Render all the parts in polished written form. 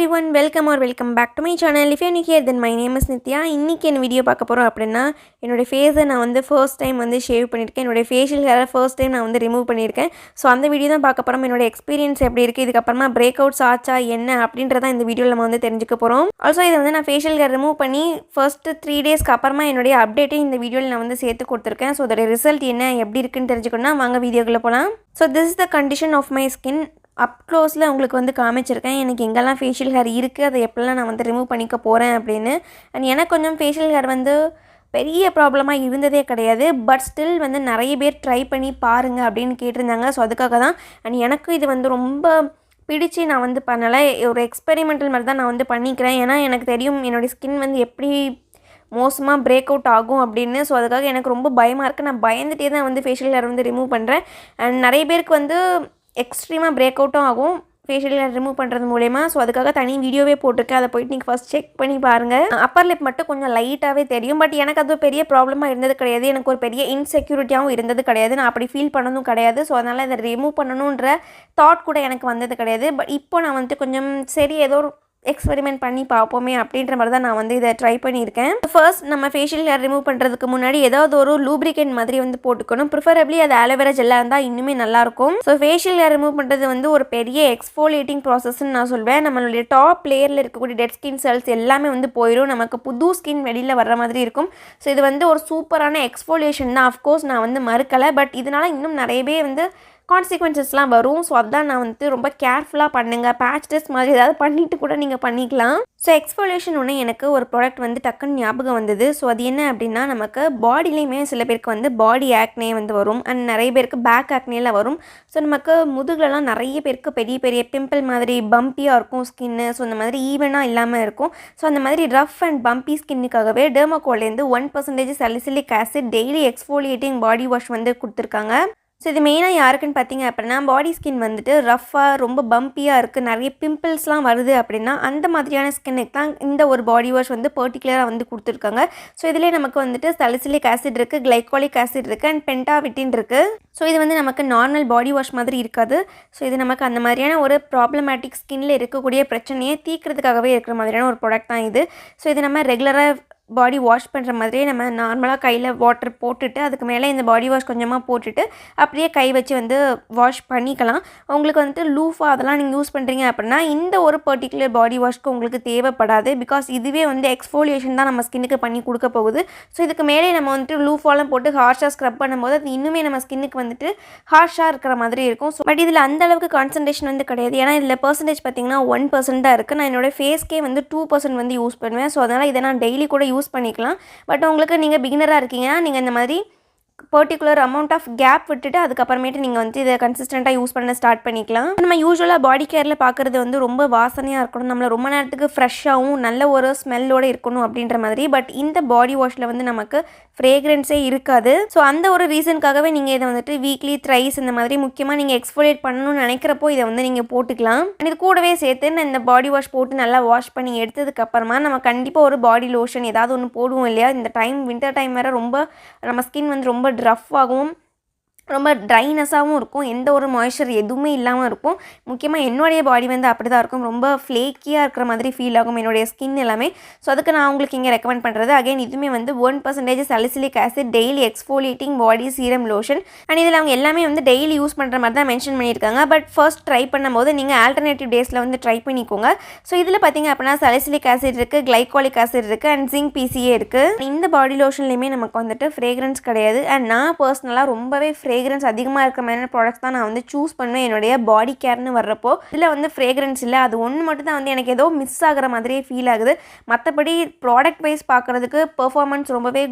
everyone, welcome back to my channel. If you are new here, then my name is Nithya. இன்னைக்கு என்ன video பார்க்க போறோம் அப்படினா என்னோட ஃபேஸை நான் வந்து ஃபர்ஸ்ட் டைம் வந்து ஷேவ் பண்ணிருக்கேன். என்னோட ஃபேஷியல் ஹேரை ஃபர்ஸ்ட் டைம் நான் வந்து ரிமூவ் பண்ணிருக்கேன். ஸோ அந்த வீடியோ தான் பார்க்க போறோம். என்னோட எக்ஸ்பீரியன்ஸ் எப்படி இருக்குது, இதுக்கு அப்புறமா பிரேக் அவுட்ஸ் ஆச்சா என்ன அப்படின்றத இந்த வீடியோவில் நம்ம வந்து தெரிஞ்சுக்க போகிறோம். ஆல்சோ இதை வந்து நான் ஃபேஷியல் ஹேர் ரிமூவ் பண்ணி ஃபர்ஸ்ட் 3 டேஸ்க்கு அப்புறமா என்னுடைய அப்டேட்டையும் இந்த வீடியோவில் நான் வந்து சேர்த்து கொடுத்துருக்கேன். ஸோ அதோட ரிசல்ட் என்ன எப்படி இருக்குன்னு தெரிஞ்சுக்கணும்னா வாங்க வீடியோக்குள்ளே போகலாம். So this is the condition of my skin. Up க்ளோஸில் உங்களுக்கு வந்து காமிச்சிருக்கேன் எனக்கு எங்கெல்லாம் ஃபேஷியல் ஹேர் இருக்குது, அதை எப்படிலாம் நான் வந்து ரிமூவ் பண்ணிக்க போகிறேன் அப்படின்னு. அண்ட் எனக்கு கொஞ்சம் ஃபேஷியல் ஹேர் வந்து பெரிய ப்ராப்ளமாக இருந்ததே கிடையாது. பட் ஸ்டில் வந்து நிறைய பேர் ட்ரை பண்ணி பாருங்கள் அப்படின்னு கேட்டிருந்தாங்க. ஸோ அதுக்காக தான். அண்ட் எனக்கு இது வந்து ரொம்ப பிடிச்சி நான் வந்து பண்ணலை, ஒரு எக்ஸ்பெரிமெண்டல் மாதிரி தான் நான் வந்து பண்ணிக்கிறேன். ஏன்னா எனக்கு தெரியும் என்னோடய ஸ்கின் வந்து எப்படி மோசமாக பிரேக் அவுட் ஆகும் அப்படின்னு. ஸோ அதுக்காக எனக்கு ரொம்ப பயமாக இருக்குது. நான் பயந்துகிட்டே தான் வந்து ஃபேஷியல் ஹேர் வந்து ரிமூவ் பண்ணுறேன். அண்ட் நிறைய பேருக்கு வந்து எக்ஸ்ட்ரீமாக பிரேக் அவுட்டும் ஆகும் ஃபேஷியல் ஹேர் ரிமூவ் பண்ணுறது மூலமா. ஸோ அதுக்காக தனி வீடியோவே போட்டிருக்கேன், அதை போய்ட்டு நீங்கள் ஃபஸ்ட் செக் பண்ணி பாருங்கள். அப்பர் லிப் மட்டும் கொஞ்சம் லைட்டாகவே தெரியும். பட் எனக்கு அது பெரிய ப்ராப்ளமாக இருந்தது கிடையாது, எனக்கு ஒரு பெரிய இன்செக்யூரிட்டியாகவும் இருந்தது கிடையாது, நான் அப்படி ஃபீல் பண்ணதும் கிடையாது. ஸோ அதனால் இதை ரிமூவ் பண்ணணுன்ற தாட் கூட எனக்கு வந்தது கிடையாது. பட் இப்போ நான் வந்துட்டு கொஞ்சம் சரி ஏதோ ஒரு எக்ஸ்பெரிமெண்ட் பண்ணி பார்ப்போமே அப்படின்ற மாதிரி தான் நான் வந்து இதை ட்ரை பண்ணியிருக்கேன். ஃபர்ஸ்ட் நம்ம ஃபேஷியல் ஹேர் ரிமூவ் பண்ணுறதுக்கு முன்னாடி ஏதாவது ஒரு லூப்ரிகேண்ட் மாதிரி வந்து போட்டுக்கணும். ப்ரிஃபரபிளி அது ஆலோவேரா ஜெல்லாக இருந்தால் இன்னுமே நல்லாயிருக்கும். ஸோ ஃபேஷியல் ஹேர் ரிமூவ் பண்ணுறது வந்து ஒரு பெரிய எக்ஸ்ஃபோலியேட்டிங் ப்ராசஸ்ன்னு நான் சொல்வேன். நம்மளுடைய டாப் லேயரில் இருக்கக்கூடிய டெட் ஸ்கின் செல்ஸ் எல்லாமே வந்து போயிடும், நமக்கு புது ஸ்கின் வெளியில் வர்ற மாதிரி இருக்கும். ஸோ இது வந்து ஒரு சூப்பரான எக்ஸ்ஃபோலியேஷன் தான். அஃப்கோர்ஸ் நான் வந்து மறுக்கலை, பட் இதனால் இன்னும் நிறைய பேர் வந்து கான்சிக்வன்சஸ்லாம் வரும். ஸோ அதுதான் நான் வந்து ரொம்ப கேர்ஃபுல்லாக பண்ணுங்கள். பேட்ச் டெஸ்ட் மாதிரி ஏதாவது பண்ணிவிட்டு கூட நீங்கள் பண்ணிக்கலாம். ஸோ எக்ஸ்ஃபோலியேஷன் ஒன்று எனக்கு ஒரு ப்ராடக்ட் வந்து டக்குன்னு ஞாபகம் வந்தது. ஸோ அது என்ன அப்படின்னா, நமக்கு பாடியிலையுமே சில பேருக்கு வந்து பாடி ஆக்னே வந்து வரும் அண்ட் நிறைய பேருக்கு பேக் ஆக்னேலாம் வரும். ஸோ நமக்கு முதுகுலலாம் நிறைய பேருக்கு பெரிய பெரிய பிம்பிள் மாதிரி பம்பியாக இருக்கும் ஸ்கின்னு. ஸோ இந்த மாதிரி ஈவனாக இல்லாமல் இருக்கும். ஸோ அந்த மாதிரி ரஃப் அண்ட் பம்பி ஸ்கின்னுக்காகவே டெர்மாகோல்லேருந்து 1% salicylic acid daily exfoliating body wash வந்து கொடுத்துருக்காங்க. ஸோ இது மெயினாக யாருக்குன்னு பார்த்தீங்க அப்படின்னா, பாடி ஸ்கின் வந்துட்டு ரஃப்பாக ரொம்ப பம்பியாக இருக்குது, நிறைய பிம்பிள்ஸ்லாம் வருது அப்படின்னா அந்த மாதிரியான ஸ்கின்னுக்கு தான் இந்த ஒரு பாடி வாஷ் வந்து பர்டிகுலராக வந்து கொடுத்துருக்காங்க. ஸோ இதிலே நமக்கு வந்துட்டு சாலிசிலிக் ஆசிட் இருக்குது, கிளைகாலிக் ஆசிட் இருக்குது அண்ட் பென்டாவிட்டின் இருக்குது. ஸோ இது வந்து நமக்கு நார்மல் பாடி வாஷ் மாதிரி இருக்காது. ஸோ இது நமக்கு அந்த மாதிரியான ஒரு ப்ராப்ளமேட்டிக் ஸ்கின்னில் இருக்கக்கூடிய பிரச்சனையை தீர்க்கிறதுக்காகவே இருக்கிற மாதிரியான ஒரு ப்ராடக்ட் தான் இது. ஸோ இது நம்ம ரெகுலராக பாடி வாஷ் பண்ணுற மாதிரியே நம்ம நார்மலாக கையில் வாட்டர் போட்டுட்டு அதுக்கு மேலே இந்த பாடி வாஷ் கொஞ்சமாக போட்டுட்டு அப்படியே கை வச்சு வந்து வாஷ் பண்ணிக்கலாம். உங்களுக்கு வந்துட்டு லூஃபாக அதெல்லாம் நீங்கள் யூஸ் பண்ணுறீங்க அப்படின்னா இந்த ஒரு பர்டிகுலர் பாடி வாஷ்க்கு உங்களுக்கு தேவைப்படாது. பிகாஸ் இதுவே வந்து எக்ஸ்ஃபோலியேஷன் தான் நம்ம ஸ்கின்னுக்கு பண்ணி கொடுக்க போகுது. ஸோ இதுக்கு மேலே நம்ம வந்துட்டு லூஃபாலாம் போட்டு ஹார்ஷாக ஸ்க்ரப் பண்ணும்போது அது இன்னுமே நம்ம ஸ்கின்னுக்கு வந்துட்டு ஹார்ஷாக இருக்கிற மாதிரி இருக்கும். ஸோ பட் இதில் அந்த அளவுக்கு கான்சன்ட்ரேஷன் வந்து கிடையாது. ஏன்னா இதில் பர்சன்டேஜ் பார்த்திங்கன்னா 1% தான் இருக்குது. நான் என்னோடய ஃபேஸ்க்கே வந்து 2% வந்து யூஸ் பண்ணுவேன். ஸோ அதனால் இதை நான் டெய்லி கூட யூஸ் பண்ணிக்கலாம். பட் உங்களுக்கு நீங்கள் பிகினராக இருக்கீங்கன்னா நீங்கள் இந்த மாதிரி பர்டிகுலர் அமௌண்ட் ஆஃப் கேப் விட்டுட்டு அதுக்கப்புறமேட்டு நீங்கள் வந்து இதை கன்சிஸ்டண்ட்டாக யூஸ் பண்ண ஸ்டார்ட் பண்ணிக்கலாம். நம்ம யூஸ்வலாக பாடி கேரில் பார்க்குறது வந்து ரொம்ப வாசனையாக இருக்கணும், நம்மளை ரொம்ப நேரத்துக்கு ஃப்ரெஷ்ஷாகவும் நல்ல ஒரு ஸ்மெல்லோடு இருக்கணும் அப்படின்ற மாதிரி. பட் இந்த பாடி வாஷில் வந்து நமக்கு ஃப்ரேக்ரன்ஸே இருக்காது. ஸோ அந்த ஒரு ரீசனுக்காகவே நீங்கள் இதை வந்துட்டு வீக்லி த்ரைஸ் இந்த மாதிரி முக்கியமாக நீங்கள் எக்ஸ்ஃபோலியேட் பண்ணணும்னு நினைக்கிறப்போ இதை வந்து நீங்கள் போட்டுக்கலாம். இது கூடவே சேர்த்து நான் இந்த பாடி வாஷ் போட்டு நல்லா வாஷ் பண்ணி எடுத்ததுக்கப்புறமா நம்ம கண்டிப்பாக ஒரு பாடி லோஷன் ஏதாவது ஒன்று போடுவோம் இல்லையா. இந்த டைம் வின்டர் டைம் வேறு ரொம்ப நம்ம ஸ்கின் வந்து ரொம்ப ரஃப் ஆகும், ரொம்ப ட்ரைனஸாகவும் இருக்கும், எந்த ஒரு மாய்ஸ்சர் எதுவுமே இல்லாமல் இருக்கும். முக்கியமாக என்னுடைய பாடி வந்து அப்படி தான் இருக்கும், ரொம்ப ஃப்ளேக்கியாக இருக்கிற மாதிரி ஃபீல் ஆகும் என்னுடைய ஸ்கின் எல்லாமே. ஸோ அதுக்கு நான் உங்களுக்கு இங்கே ரெக்கமெண்ட் பண்ணுறது அகைன் இதுவுமே வந்து 1% salicylic acid daily exfoliating body serum lotion. And இதில் அவங்க எல்லாமே வந்து டெய்லி யூஸ் பண்ணுற மாதிரி தான் மென்ஷன் பண்ணியிருக்காங்க. பட் ஃபர்ஸ்ட் ட்ரை பண்ணும்போது நீங்கள் ஆல்டர்னேட்டிவ் டேஸில் வந்து ட்ரை பண்ணிக்கோங்க. ஸோ இதில் பார்த்தீங்க அப்படின்னா சாலிசிலிக் ஆசிட் இருக்குது, கிளைகாலிக் ஆசிட் இருக்குது அண்ட் ஜிங்க் பிசிஏ இருக்குது. இந்த பாடி லோஷன்லேயுமே நமக்கு வந்துட்டு ஃப்ரேக்ரன்ஸ் கிடையாது. அண்ட் நான் பர்சனலாக ரொம்பவே ஃப்ரேக்ரன்ஸ் அதிகமாக இருக்கிற மாதிரியான ப்ராடக்ட்ஸ் தான் நான் வந்து சூஸ் பண்ணுவேன் என்னுடைய பாடி கேர்னு வர்றப்போ. இதில் வந்து ஃப்ரேக்ரன்ஸ் இல்லை, அது ஒன்று மட்டும் தான் வந்து எனக்கு ஏதோ மிஸ் ஆகிற மாதிரியே ஃபீல் ஆகுது. மற்றபடி ப்ராடக்ட் வைஸ் பார்க்குறதுக்கு பெர்ஃபார்மன்ஸ் ரொம்பவே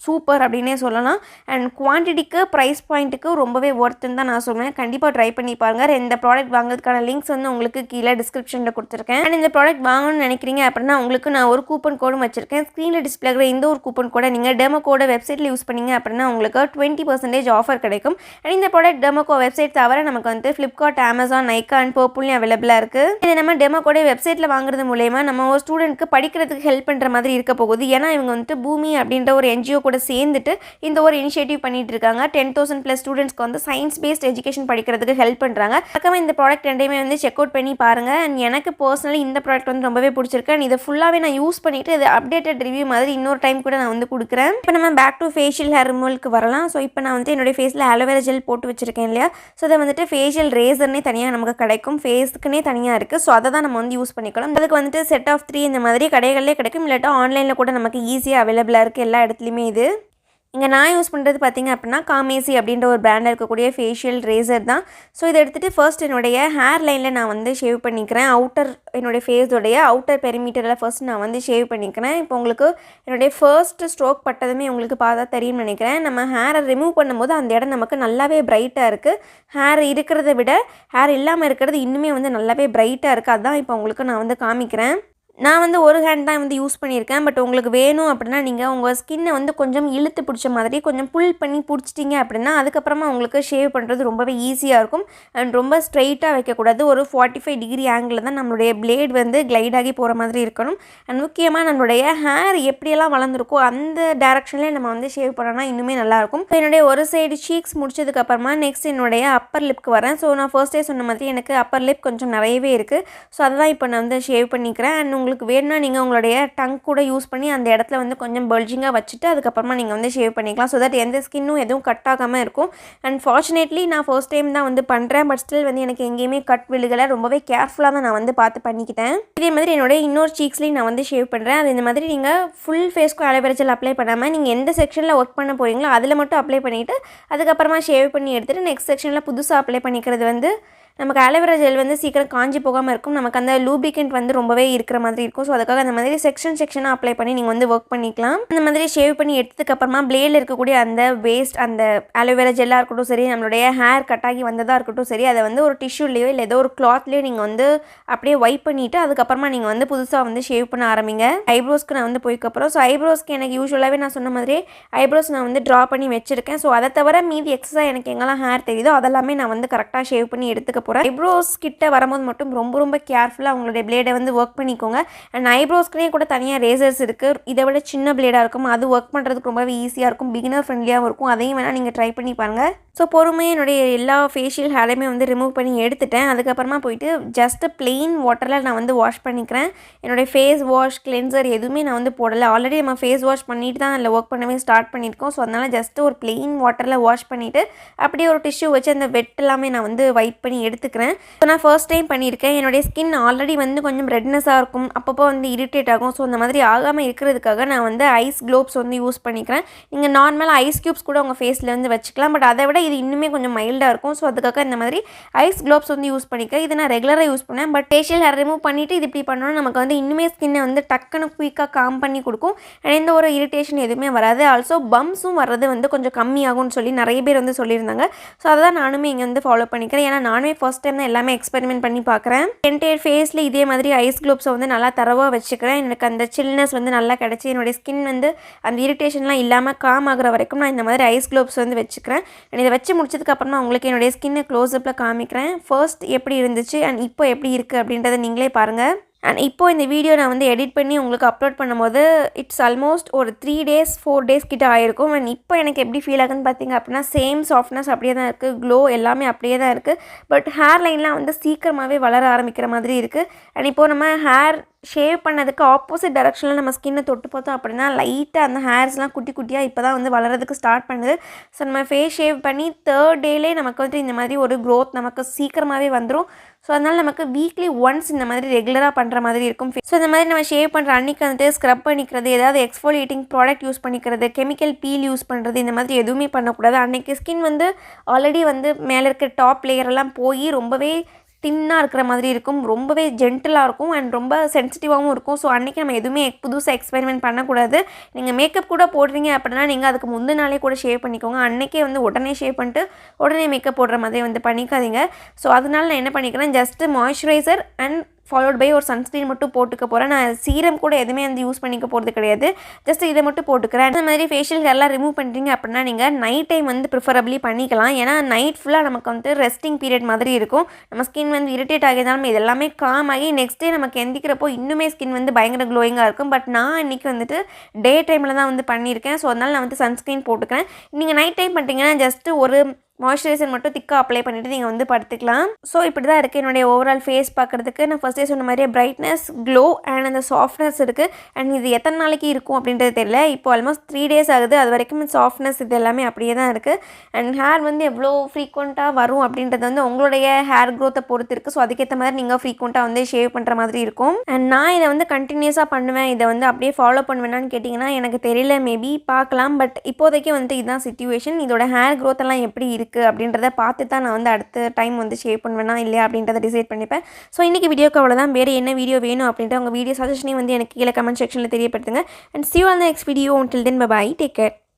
சூப்பர் அப்படின்னே சொல்லலாம். அண்ட் குவான்டிட்டிக்கு ப்ரைஸ் பாயிண்ட்டுக்கு ரொம்பவே ஒர்த்துன்னு தான் நான் சொல்லுவேன். கண்டிப்பாக ட்ரை பண்ணி பாருங்கள். இந்த ப்ராடக்ட் வாங்குறதுக்கான லிங்க்ஸ் வந்து உங்களுக்கு கீழே டிஸ்கிரிப்ஷனில் கொடுத்துருக்கேன். அண்ட் இந்த ப்ராடக்ட் வாங்கணும்னு நினைக்கிறீங்க அப்படின்னா உங்களுக்கு நான் ஒரு கூப்பன் கோடும் வச்சிருக்கேன். ஸ்க்ரீனில் டிஸ்பிளே ஆகிற இந்த ஒரு கூப்பன் கோடை நீங்கள் டெமோகோட வெப்சைட்டில் யூஸ் பண்ணிங்க அப்படின்னா உங்களுக்கு 20% ஆஃபர் கிடைக்கும். அண்ட் இந்த ப்ராடக்ட் டெமோகோ வெப்சைட் தவிர நமக்கு வந்து ஃப்ளிப்கார்ட், அமேசான், நைக்கா அண்ட் பர்பிள்லையும் அவைலபிளாக இருக்குது. இது நம்ம டெமோகோட வெப்சைட்டில் வாங்குறது மூலயமா நம்ம ஒரு ஸ்டூடெண்ட்க்கு படிக்கிறதுக்கு ஹெல்ப் பண்ணுற மாதிரி இருக்க போகுது. ஏன்னா இவங்க வந்துட்டு பூமி அப்படின்ற ஒரு NGO கூட சேர்ந்துட்டு இந்த ஒரு இனிஷியேட்டிவ் பண்ணிட்டு இருக்காங்க. 10,000+ ஸ்டூடெண்ட்ஸ்க்கு வந்து சயின்ஸ் பேஸ்ட் எஜுகேஷன் படிக்கிறதுக்கு ஹெல்ப் பண்ணுறாங்க. அதுக்காக இந்த ப்ராடக்ட் ரெண்டையுமே வந்து செக் அவுட் பண்ணி பாருங்கள். அண்ட் எனக்கு பர்சனலி இந்த ப்ராடக்ட் வந்து ரொம்பவே பிடிச்சிருக்கு. அண்ட் இதை ஃபுல்லாகவே நான் யூஸ் பண்ணிவிட்டு இது அப்டேட்டட் ரிவ்யூ மாதிரி இன்னொரு டைம் கூட நான் வந்து கொடுக்குறேன். இப்போ நம்ம பேக் டு ஃபேஷியல் ஹேர் ரிமூவலுக்கு வரலாம். ஸோ இப்போ நான் வந்து என்னுடைய ஃபேஸில் ஆலோவேரா ஜெல் போட்டு வச்சுருக்கேன் இல்லையா. ஸோ அதை வந்துட்டு ஃபேஷியல் ரேசர்னே தனியாக நமக்கு கிடைக்கும், ஃபேஸுக்குனே தனியாக இருக்குது. ஸோ அதை தான் நம்ம வந்து யூஸ் பண்ணிக்கலாம். அதுக்கு வந்துட்டு செட் ஆஃப் 3 இந்த மாதிரி கடைகளிலே கிடைக்கும், இல்லாட்டா ஆன்லைனில் கூட நமக்கு ஈஸியாக அவைலபிளாக இருக்குது எல்லா இடத்துலையுமே. இது இங்கே நான் யூஸ் பண்ணுறது பார்த்திங்க அப்படின்னா காமேசி அப்படின்ற ஒரு பிராண்டில் இருக்கக்கூடிய ஃபேஷியல் ரேசர் தான். ஸோ இதை எடுத்துகிட்டு ஃபர்ஸ்ட் என்னுடைய ஹேர் லைனில் நான் வந்து ஷேவ் பண்ணிக்கிறேன். என்னுடைய ஃபேஸோடைய அவுட்டர் பெரிமீட்டரில் ஃபர்ஸ்ட் நான் வந்து ஷேவ் பண்ணிக்கிறேன். இப்போ உங்களுக்கு என்னுடைய ஃபர்ஸ்ட் ஸ்ட்ரோக் பட்டதுமே உங்களுக்கு பார்த்தா தெரியும்னு நினைக்கிறேன். நம்ம ஹேரை ரிமூவ் பண்ணும்போது அந்த இடம் நமக்கு நல்லாவே பிரைட்டாக இருக்குது. ஹேர் இருக்கிறத விட ஹேர் இல்லாமல் இருக்கிறது இன்னுமே வந்து நல்லாவே பிரைட்டாக இருக்குது. அதுதான் இப்போ உங்களுக்கு நான் வந்து காமிக்கிறேன். நான் வந்து ஒரு ஹேண்ட் தான் வந்து யூஸ் பண்ணியிருக்கேன். பட் உங்களுக்கு வேணும் அப்படின்னா நீங்கள் உங்கள் ஸ்கின்னை வந்து கொஞ்சம் இழுத்து பிடிச்ச மாதிரி கொஞ்சம் புல் பண்ணி பிடிச்சிட்டிங்க அப்படின்னா அதுக்கப்புறமா உங்களுக்கு ஷேவ் பண்ணுறது ரொம்பவே ஈஸியாக இருக்கும். அண்ட் ரொம்ப ஸ்ட்ரைட்டாக வைக்கக்கூடாது. ஒரு 45 டிகிரி ஆங்கிளில் தான் நம்மளுடைய பிளேட் வந்து கிளைட் ஆகி போகிற மாதிரி இருக்கணும். அண்ட் முக்கியமாக நம்மளுடைய ஹேர் எப்படியெல்லாம் வளர்ந்துருக்கோ அந்த டேரக்ஷன்லேயே நம்ம வந்து ஷேவ் பண்ணோன்னா இன்னுமே நல்லாயிருக்கும். என்னுடைய ஒரு சைடு சீக்ஸ் முடிச்சதுக்கப்புறமா நெக்ஸ்ட் என்னுடைய அப்பர் லிப்க்கு வரேன். ஸோ நான் ஃபர்ஸ்ட்டே சொன்ன மாதிரி எனக்கு அப்பர் லிப் கொஞ்சம் நிறையவே இருக்குது. ஸோ அதுதான் இப்போ நான் வந்து ஷேவ் பண்ணிக்கிறேன். அண்ட் உங்களுக்கு வேணும்னா நீங்கள் உங்களுடைய டங் கூட யூஸ் பண்ணி அந்த இடத்துல வந்து கொஞ்சம் பல்ஜிங்காக வச்சுட்டு அதுக்கப்புறமா நீங்கள் வந்து ஷேவ் பண்ணிக்கலாம். ஸோ தட் எந்த ஸ்கின்னும் எதுவும் கட் ஆகாமல் இருக்கும். அண்ட் ஃபார்ச்சுனேட்லி நான் ஃபர்ஸ்ட் டைம் தான் வந்து பண்ணுறேன். பட் ஸ்டில் வந்து எனக்கு எங்கேயுமே கட் விழுகலை. ரொம்பவே கேர்ஃபுல்லாக தான் நான் வந்து பார்த்து பண்ணிக்கிட்டேன். இதே மாதிரி என்னோட இன்னொரு சீக்ஸ்லேயும் நான் வந்து ஷேவ் பண்ணுறேன். அது இந்த மாதிரி நீங்கள் ஃபுல் ஃபேஸ்க்கு ஆலோவேரா ஜெல் அப்ளை பண்ணாமல் நீங்கள் எந்த செக்ஷனில் ஒர்க் பண்ண போகிறீங்களோ அதில் மட்டும் அப்ளை பண்ணிவிட்டு அதுக்கப்புறமா ஷேவ் பண்ணி எடுத்துகிட்டு நெக்ஸ்ட் செக்ஷனில் புதுசாக அப்ளை பண்ணிக்கிறது வந்து நமக்கு ஆலோவேரா ஜெல் வந்து சீக்கிரம் காஞ்சி போகாமல் இருக்கும். நமக்கு அந்த லூப்ரிகன்ட் வந்து ரொம்பவே இருக்கிற மாதிரி இருக்கும். ஸோ அதுக்காக அந்த மாதிரி செக்ஷனாக அப்ளை பண்ணி நீங்கள் வந்து ஒர்க் பண்ணிக்கலாம். அந்த மாதிரி ஷேவ் பண்ணி எடுத்ததுக்கப்புறமா பிளேடில் இருக்கக்கூடிய அந்த வேஸ்ட் அந்த ஆலோவேரா ஜெல்லாக இருக்கட்டும் சரி, நம்மளுடைய ஹேர் கட்டாகி வந்ததாக இருக்கட்டும் சரி, அதை வந்து ஒரு டிஷ்யூலையோ இல்லை ஏதோ ஒரு கிளாத்லேயோ நீங்கள் வந்து அப்படியே வைப் பண்ணிவிட்டு அதுக்கப்புறமா நீங்கள் வந்து புதுசாக வந்து ஷேவ் பண்ண ஆரம்பிங்க. ஐப்ரோஸ்க்கு நான் வந்து போய்க்கப்புறம் ஸோ ஐப்ரோஸ்க்கு எனக்கு யூஸ்வலாகவே நான் சொன்ன மாதிரி ஐப்ரோஸ் நான் வந்து ட்ரா பண்ணி வச்சுருக்கேன். ஸோ அதை தவிர மீதி எக்ஸஸாக எனக்கு எங்கெல்லாம் ஹேர் தெரியுதோ அதெல்லாமே நான் வந்து கரெக்டாக ஷேவ் பண்ணி எடுத்துக்க போகிறேன். ஐப்ரோஸ் கிட்ட வரும்போது மட்டும் ரொம்ப கேர்ஃபுல்லாக உங்களுடைய பிளேடை வந்து ஒர்க் பண்ணிக்கோங்க. அண்ட் ஐப்ரோஸ்க்குனே கூட தனியாக ரேசர்ஸ் இருக்குது. இதை விட சின்ன பிளேடாக இருக்கும். அது ஒர்க் பண்ணுறதுக்கு ரொம்பவே ஈஸியாக இருக்கும், பிகினர் ஃப்ரெண்ட்லியாகவும் இருக்கும். அதையும் வேணால் நீங்கள் ட்ரை பண்ணி பாருங்கள். ஸோ பொறுமையாக என்னுடைய எல்லா ஃபேஷியல் ஹேரையுமே வந்து ரிமூவ் பண்ணி எடுத்துட்டேன். அதுக்கப்புறமா போயிட்டு ஜஸ்ட்டு பிளெயின் வாட்டரில் நான் வந்து வாஷ் பண்ணிக்கிறேன். என்னுடைய ஃபேஸ் வாஷ் கிளென்சர் எதுவுமே நான் வந்து போடலை. ஆல்ரெடி நம்ம ஃபேஸ் வாஷ் பண்ணிட்டு தான் அதில் ஒர்க் பண்ணவே ஸ்டார்ட் பண்ணியிருக்கோம். ஸோ அதனால் ஜஸ்ட்டு ஒரு பிளெயின் வாட்டரில் வாஷ் பண்ணிவிட்டு அப்படியே ஒரு டிஷ்யூ வச்சு அந்த வெட் எல்லாமே நான் வந்து வைப் பண்ணி எடுத்துக்கிறேன். ஸோ நான் ஃபர்ஸ்ட் டைம் பண்ணியிருக்கேன். என்னுடைய ஸ்கின் ஆல்ரெடி வந்து கொஞ்சம் ரெட்னஸாக இருக்கும், அப்பப்போ வந்து இரிட்டேட் ஆகும். ஸோ அந்த மாதிரி ஆகாமல் இருக்கிறதுக்காக நான் வந்து ஐஸ் க்ளோப்ஸ் வந்து யூஸ் பண்ணிக்கிறேன். நீங்கள் நார்மலாக ஐஸ் க்யூப்ஸ் கூட உங்கள் ஃபேஸில் வந்து வச்சுக்கலாம். பட் அதை விட இது இன்னுமே கொஞ்சம் மைல்டாக இருக்கும். ஸோ அதுக்காக இந்த மாதிரி ஐஸ் க்ளோப்ஸ் வந்து யூஸ் பண்ணிக்கிறேன். இது நான் ரெகுலராக யூஸ் பண்ணேன். பட் ஃபேஷியல் ஹேர் ரிமூவ் பண்ணிவிட்டு இது இப்படி பண்ணோன்னா நமக்கு வந்து இன்னுமே ஸ்கின்னை வந்து டக்குன்னு குயிக்காக காம் பண்ணி கொடுக்கும். அண்ட் எந்த ஒரு இரிட்டேஷன் எதுவுமே வராது. ஆல்சோ பம்ஸும் வர்றது வந்து கொஞ்சம் கம்மியாகும்னு சொல்லி நிறைய பேர் வந்து சொல்லியிருந்தாங்க. ஸோ அதை தான் நானுமே இங்கே வந்து ஃபாலோ பண்ணிக்கிறேன். ஏன்னா நானுமே ஃபர்ஸ்ட் டைம் தான் எல்லாமே எக்ஸ்பெரிமெண்ட் பண்ணி பார்க்குறேன். என்டையர் ஃபேஸில் இதே மாதிரி ஐஸ் க்ளோப்ஸை வந்து நல்லா தரவாக வச்சுக்கிறேன். எனக்கு அந்த சில்னஸ் வந்து நல்லா கிடச்சி என்னுடைய ஸ்கின் வந்து அந்த இரிட்டேஷன்லாம் இல்லாமல் காம் ஆகிற வரைக்கும் நான் இந்த மாதிரி ஐஸ் க்ளோப்ஸ் வந்து வச்சுக்கிறேன். அண்ட் இதை வச்சு முடிச்சதுக்கப்புறமா உங்களுக்கு என்னுடைய ஸ்கின்னை க்ளோஸ்அப்பில் காமிக்கிறேன். ஃபர்ஸ்ட் எப்படி இருந்துச்சு அண்ட் இப்போ எப்படி இருக்குது அப்படின்றத நீங்களே பாருங்கள். அண்ட் இப்போது இந்த வீடியோ நான் வந்து எடிட் பண்ணி உங்களுக்கு அப்லோட் பண்ணும்போது இட்ஸ் ஆல்மோஸ்ட் ஒரு 3 days 4 days கிட்ட ஆயிருக்கும். அண்ட் இப்போ எனக்கு எப்படி ஃபீல் ஆகுதுன்னு பார்த்தீங்க அப்படின்னா சேம் சாஃப்ட்னஸ் அப்படியே தான் இருக்குது, க்ளோ எல்லாமே அப்படியே தான் இருக்குது. பட் ஹேர் லைன்லாம் வந்து சீக்கிரமாகவே வளர ஆரம்பிக்கிற மாதிரி இருக்குது. அண்ட் இப்போது நம்ம ஹேர் ஷேவ் பண்ணதுக்கு ஆப்போசிட் டைரக்ஷனில் நம்ம ஸ்கின்னை தொட்டு பார்த்தோம் அப்படின்னா லைட்டாக அந்த ஹேர்ஸ்லாம் குட்டி குட்டியாக இப்போ தான் வந்து வளரதுக்கு ஸ்டார்ட் பண்ணுது. ஸோ நம்ம ஃபேஸ் ஷேவ் பண்ணி 3rd டேலே நமக்கு வந்து இந்த மாதிரி ஒரு க்ரோத் நமக்கு சீக்கிரமாகவே வந்துடும். ஸோ அதனால் நமக்கு வீக்லி ஒன்ஸ் இந்த மாதிரி ரெகுலராக பண்ணுற மாதிரி இருக்கும். ஸோ இந்த மாதிரி நம்ம ஷேவ் பண்ணுற அன்றைக்கி வந்துட்டு ஸ்க்ரப் பண்ணிக்கிறது, ஏதாவது எக்ஸ்ஃபோலியேட்டிங் ப்ராடக்ட் யூஸ் பண்ணிக்கிறது, கெமிக்கல் பீல் யூஸ் பண்ணுறது, இந்த மாதிரி எதுவுமே பண்ணக்கூடாது. அன்றைக்கி ஸ்கின் வந்து ஆல்ரெடி வந்து மேலே இருக்கிற டாப் லேயரெல்லாம் போய் ரொம்பவே தின்னாக இருக்கிற மாதிரி இருக்கும், ரொம்பவே ஜென்டிலாக இருக்கும் அண்ட் ரொம்ப சென்சிட்டிவாகவும் இருக்கும். ஸோ அன்றைக்கி நம்ம எதுவுமே புதுசாக எக்ஸ்பெரிமெண்ட் பண்ணக்கூடாது. நீங்கள் மேக்கப் கூட போடுறீங்க அப்படின்னா நீங்கள் அதுக்கு முந்தின நாளே கூட ஷேவ் பண்ணிக்கோங்க. அன்றைக்கே வந்து உடனே ஷேவ் பண்ணிட்டு உடனே மேக்கப் போடுற மாதிரி வந்து பண்ணிக்காதீங்க. ஸோ அதனால நான் என்ன பண்ணிக்கிறேன், just moisturiser and followed by ஒரு சன்ஸ்க்ரீன் மட்டும் போட்டுக்க போகிறேன். நான் சீரம் கூட எதுவுமே வந்து யூஸ் பண்ணிக்க போகிறது கிடையாது. ஜஸ்ட் இதை மட்டும் போட்டுக்கிறேன். இந்த மாதிரி ஃபேஷியல் ஹேர்லாம் ரிமூவ் பண்ணுறீங்க அப்படின்னா நீங்கள் நைட் டைம் வந்து ப்ரிஃபரபிளி பண்ணிக்கலாம். ஏன்னா நைட் ஃபுல்லாக நமக்கு வந்து ரெஸ்டிங் பீரியட் மாதிரி இருக்கும். நம்ம ஸ்கின் வந்து இரிட்டேட் ஆகியிருந்தாலும் இது எல்லாமே காம் ஆகி நெக்ஸ்ட் டே நமக்கு எந்திக்கிறப்போ இன்னுமே ஸ்கின் வந்து பயங்கர க்ளோயிங்காக இருக்கும். பட் நான் இன்றைக்கி வந்துட்டு டே டைமில் தான் வந்து பண்ணியிருக்கேன். ஸோ அதனால் நான் வந்து சன்ஸ்க்ரீன் போட்டுக்கிறேன். நீங்கள் நைட் டைம் பண்ணிட்டீங்கன்னா ஜஸ்ட்டு ஒரு மாய்ஸ்சரைசர் மட்டும் திக்காக அப்ளை பண்ணிவிட்டு நீங்கள் வந்து படுத்துக்கலாம். ஸோ இப்படி தான் இருக்குது என்னுடைய ஓவரால் ஃபேஸ் பார்க்குறதுக்கு. நான் ஃபஸ்ட்டே சொன்ன மாதிரியே பிரைட்னஸ், க்ளோ அண்ட் அந்த சாஃப்ட்னஸ் இருக்குது. அண்ட் இது எத்தனை நாளைக்கு இருக்கும் அப்படின்றது தெரியல. இப்போ ஆல்மோஸ்ட் 3 days ஆகுது. அது வரைக்கும் சாஃப்ட்னஸ் இது எல்லாமே அப்படியே தான் இருக்குது. அண்ட் ஹேர் வந்து எவ்வளோ ஃப்ரீக்வெண்ட்டாக வரும் அப்படின்றது வந்து உங்களுடைய ஹேர் க்ரோத்தை பொறுத்து இருக்குது. ஸோ அதுக்கேற்ற மாதிரி நீங்கள் ஃப்ரீக்வெண்ட்டாக வந்து ஷேவ் பண்ணுற மாதிரி இருக்கும். அண்ட் நான் இதை வந்து கண்டினியூஸாக பண்ணுவேன், இதை வந்து அப்படியே ஃபாலோ பண்ணுவேனான்னு கேட்டிங்கன்னா எனக்கு தெரியல. மேபி பார்க்கலாம். பட் இப்போதைக்கு வந்து இதுதான் சிச்சுவேஷன். இதோட ஹேர் க்ரோத்தெல்லாம் எப்படி இருக்குது அப்படின்றத பார்த்து தான் நான் வந்து அடுத்த டைம் வந்து ஷேவ் பண்ணுவேனா இல்லையா அப்படின்றத டிசைட் பண்ணிப்பேன். ஸோ இன்றைக்கி வீடியோக்கு அவ்வளோதான். வேறு என்ன வீடியோ வேணும் அப்படின்ட்டு உங்கள் வீடியோ சஜஷனையும் வந்து எனக்கு கீழே கமெண்ட் செக்ஷனில் தெரியப்படுத்துங்க. And see you on the next video. Until then, bye bye. Take care.